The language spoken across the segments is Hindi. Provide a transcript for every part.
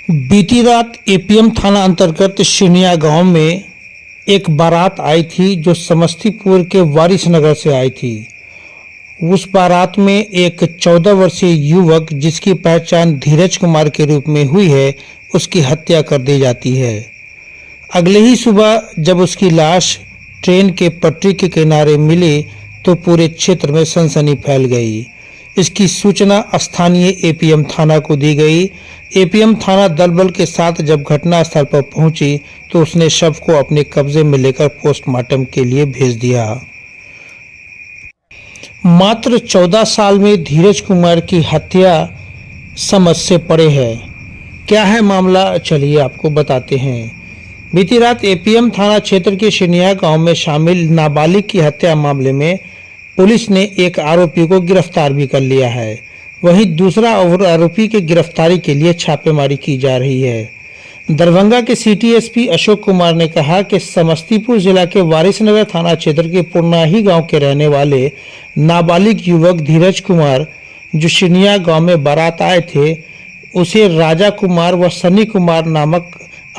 बीती रात एपीएम थाना अंतर्गत शिनिया गांव में एक बारात आई थी जो समस्तीपुर के वारिसनगर से आई थी। उस बारात में एक 14 वर्षीय युवक जिसकी पहचान धीरज कुमार के रूप में हुई है, उसकी हत्या कर दी जाती है। अगले ही सुबह जब उसकी लाश ट्रेन के पटरी के किनारे मिली तो पूरे क्षेत्र में सनसनी फैल गई। इसकी सूचना स्थानीय एपीएम थाना को दी गई। एपीएम थाना दल बल के साथ जब घटनास्थल पर पहुंची तो उसने शव को अपने कब्जे में लेकर पोस्टमार्टम के लिए भेज दिया। मात्र 14 साल में धीरज कुमार की हत्या समझ से परे है। क्या है मामला, चलिए आपको बताते हैं। बीती रात एपीएम थाना क्षेत्र के शिनिया गांव में शामिल नाबालिग की हत्या मामले में पुलिस ने एक आरोपी को गिरफ्तार भी कर लिया है। वहीं दूसरा आरोपी की गिरफ्तारी के लिए छापेमारी की जा रही है। दरभंगा के सिटी एसपी अशोक कुमार ने कहा कि समस्तीपुर जिला के वारिसनगर थाना क्षेत्र के पुरनाही गांव के रहने वाले नाबालिग युवक धीरज कुमार जो शिनिया गांव में बारात आए थे, उसे राजा कुमार व सनी कुमार नामक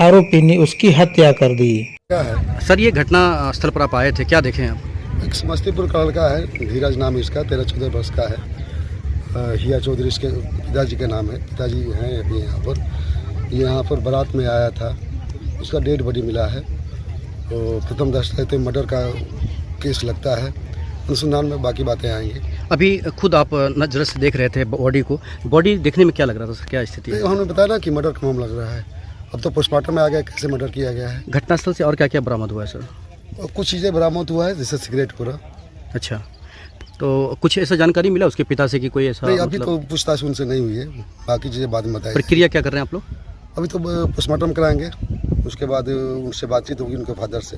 आरोपी ने उसकी हत्या कर दी। क्या है सर, ये घटना स्थल पर आप आए थे, क्या देखें आप? एक समस्तीपुर का लड़का है, धीरज नाम इसका, 13-14 वर्ष का है। हिया चौधरी इसके पिताजी का नाम है। पिताजी हैं अभी यहाँ पर बारात में आया था। उसका डेड बॉडी मिला है। तो प्रथम दृष्टया तो मर्डर का केस लगता है। अनुसंधान में बाकी बातें आएंगी। अभी खुद आप नजर से देख रहे थे बॉडी को, बॉडी देखने में क्या लग रहा था सर, क्या स्थिति है? उन्होंने बताया ना कि मर्डर का मामला लग रहा है। अब तो पोस्टमार्टम में आ गया कैसे मर्डर किया गया है। घटनास्थल से और क्या क्या बरामद हुआ है सर? और कुछ चीज़ें बरामद हुआ है, जैसे सिगरेट पूरा। अच्छा, तो कुछ ऐसा जानकारी मिला उसके पिता से कि कोई ऐसा? नहीं, अभी तो पूछताछ उनसे नहीं हुई है। बाकी चीज़ें बाद में बताएंगे। प्रक्रिया क्या कर रहे हैं आप लोग? अभी तो पोस्टमार्टम कराएंगे, उसके बाद उनसे बातचीत होगी उनके फादर से।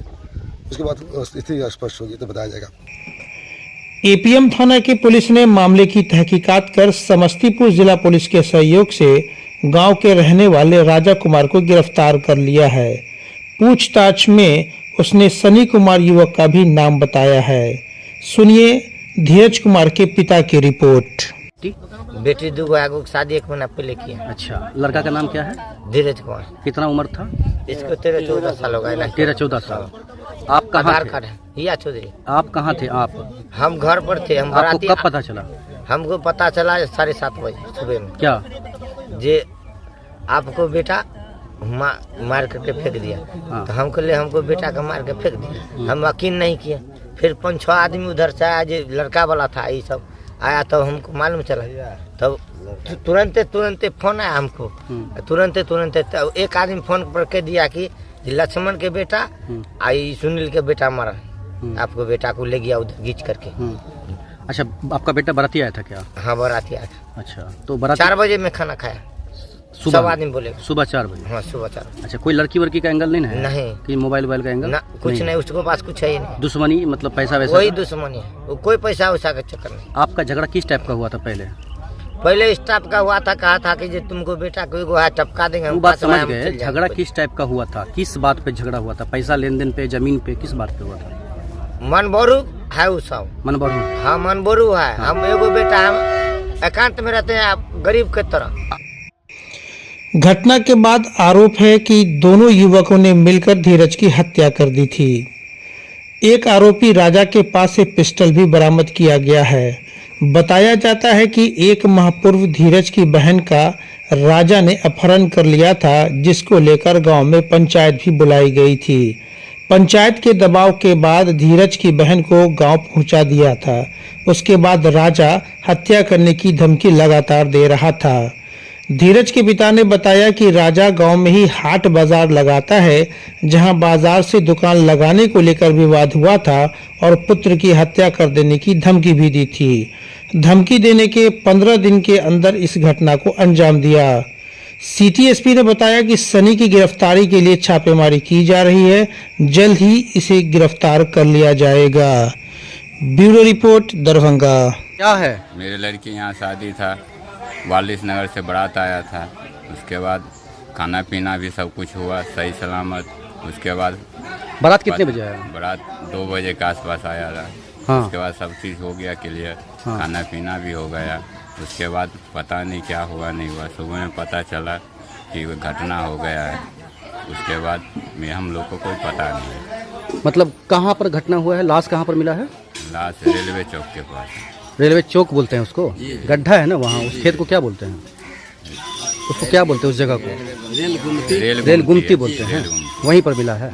उसके बाद स्थिति स्पष्ट होगी तो बताया जाएगा। एपीएम थाना की पुलिस ने मामले की तहकीकात कर समस्तीपुर जिला पुलिस के सहयोग से गांव के रहने वाले राजा कुमार को गिरफ्तार कर लिया है। पूछताछ में उसने सनी कुमार युवक का भी नाम बताया है। सुनिए धीरज कुमार के पिता की रिपोर्ट। बेटी दूगो आगो शादी 1 महीना पहले की है। अच्छा, लड़का का नाम क्या है? धीरज कुमार। कितना उम्र था इसको? 13-14 साल हो गए। 13-14 साल। आप कहाँ आधार थे? कार्ड है हिया चौधरी। आप कहाँ थे? आप? हम घर पर थे। हम आपको बाराती। कब पता चला? हमको पता चला 7:30 बजे सुबह में। क्या? जे आपको बेटा मार करके फेंक दिया। हाँ। तो हमको ले हमको बेटा का मार के फेंक दिया। हम यकीन नहीं किए। फिर 5-6 आदमी उधर से आया, जो लड़का वाला था, ये सब आया तो हमको मालूम चला। तब तुरंते फोन आया हमको। तुरंते एक आदमी फोन पर कह दिया कि लक्ष्मण के बेटा आई सुनील के बेटा मारा, आपको बेटा को ले गया उधर घींच करके। अच्छा, आपका बेटा बाराती आया था क्या? हाँ, बाराती आया था। अच्छा, तो बाराती 4 बजे में खाना खाया। सुबह? सब आदमी बोले सुबह 4 बजे? हाँ, सुबह 4 बजे। अच्छा, कोई लड़की वर्की का एंगल नहीं है? नहीं। कि मोबाइल का एंगल? ना, कुछ नहीं, उसके पास कुछ है ही नहीं। दुश्मनी मतलब पैसा वैसा? वही दुश्मनी है, वो कोई पैसा वैसा का चक्कर नहीं। आपका झगड़ा किस टाइप का हुआ था पहले? पहले स्टाफ का हुआ था, कहा था कि जो तुमको बेटा को एगो है टपका देंगे। वो बात समझ गए। झगड़ा किस टाइप का हुआ था? किस बात पे झगड़ा हुआ था? पैसा लेन देन पे, जमीन पे, किस बात पे हुआ था? मनबोरू है वो सब। मनबोरू? हाँ, मनबोरू है। हम एगो बेटा, हम एकांत में रहते हैं गरीब के तरह। घटना के बाद आरोप है कि दोनों युवकों ने मिलकर धीरज की हत्या कर दी थी। एक आरोपी राजा के पास से पिस्टल भी बरामद किया गया है। बताया जाता है कि 1 माह पूर्व धीरज की बहन का राजा ने अपहरण कर लिया था, जिसको लेकर गांव में पंचायत भी बुलाई गई थी। पंचायत के दबाव के बाद धीरज की बहन को गांव पहुंचा दिया था। उसके बाद राजा हत्या करने की धमकी लगातार दे रहा था। धीरज के पिता ने बताया कि राजा गांव में ही हाट बाजार लगाता है, जहां बाजार से दुकान लगाने को लेकर विवाद हुआ था और पुत्र की हत्या कर देने की धमकी भी दी थी। धमकी देने के 15 दिन के अंदर इस घटना को अंजाम दिया। सिटी एसपी ने बताया कि सनी की गिरफ्तारी के लिए छापेमारी की जा रही है। जल्द ही इसे गिरफ्तार कर लिया जाएगा। Bureau report, Darbhanga. क्या है? मेरे लड़की यहाँ शादी था, वारिसनगर से बारात आया था। उसके बाद खाना पीना भी सब कुछ हुआ सही सलामत। उसके बाद बारात कितने बजे आया? बारात 2 बजे के आसपास आया था। हाँ। उसके बाद सब चीज़ हो गया क्लियर। हाँ। खाना पीना भी हो गया। उसके बाद पता नहीं क्या हुआ नहीं हुआ। सुबह में पता चला कि वो घटना हो गया है। उसके बाद में हम लोग को कोई पता नहीं है। मतलब कहाँ पर घटना हुआ है, लाश कहाँ पर मिला है? लाश रेलवे चौक के पास। रेलवे चौक बोलते हैं उसको? गड्ढा है ना वहाँ, उस खेत को क्या बोलते हैं? उसको क्या बोलते हैं उस जगह को? रेल गुमती बोलते हैं। वहीं पर मिला है।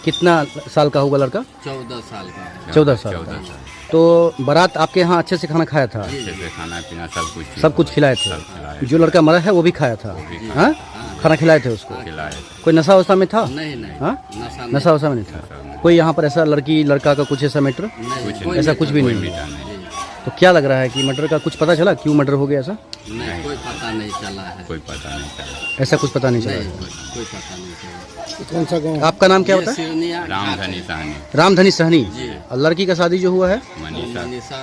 कितना साल का होगा लड़का? 14 साल का। 14 साल का। तो बारात आपके यहाँ अच्छे से खाना खाया था? अच्छे से खाना पीना सब कुछ खिलाए थे? सब खिलाए। जो लड़का मरा है वो भी खाया था? हाँ, खाना खिलाए थे उसको? खिलाए। कोई नशा वशा में था? नहीं हाँ, नशा नशा वशा में नहीं था? कोई यहाँ पर ऐसा लड़की लड़का का कुछ ऐसा मैटर? कुछ ऐसा कुछ भी कोई नहीं? मिटा नहीं। तो क्या लग रहा है कि मर्डर का कुछ पता चला, क्यों मर्डर हो गया ऐसा? नहीं, कोई पता नहीं चला है। कोई पता नहीं चला। ऐसा कुछ पता नहीं चला? कोई पता नहीं चला। कौन सा गाँव? आपका नाम क्या होता है? सिरनिया रामधनी सहनी। रामधनी सहनी। और लड़की का शादी जो हुआ है? मनीषा। मनीषा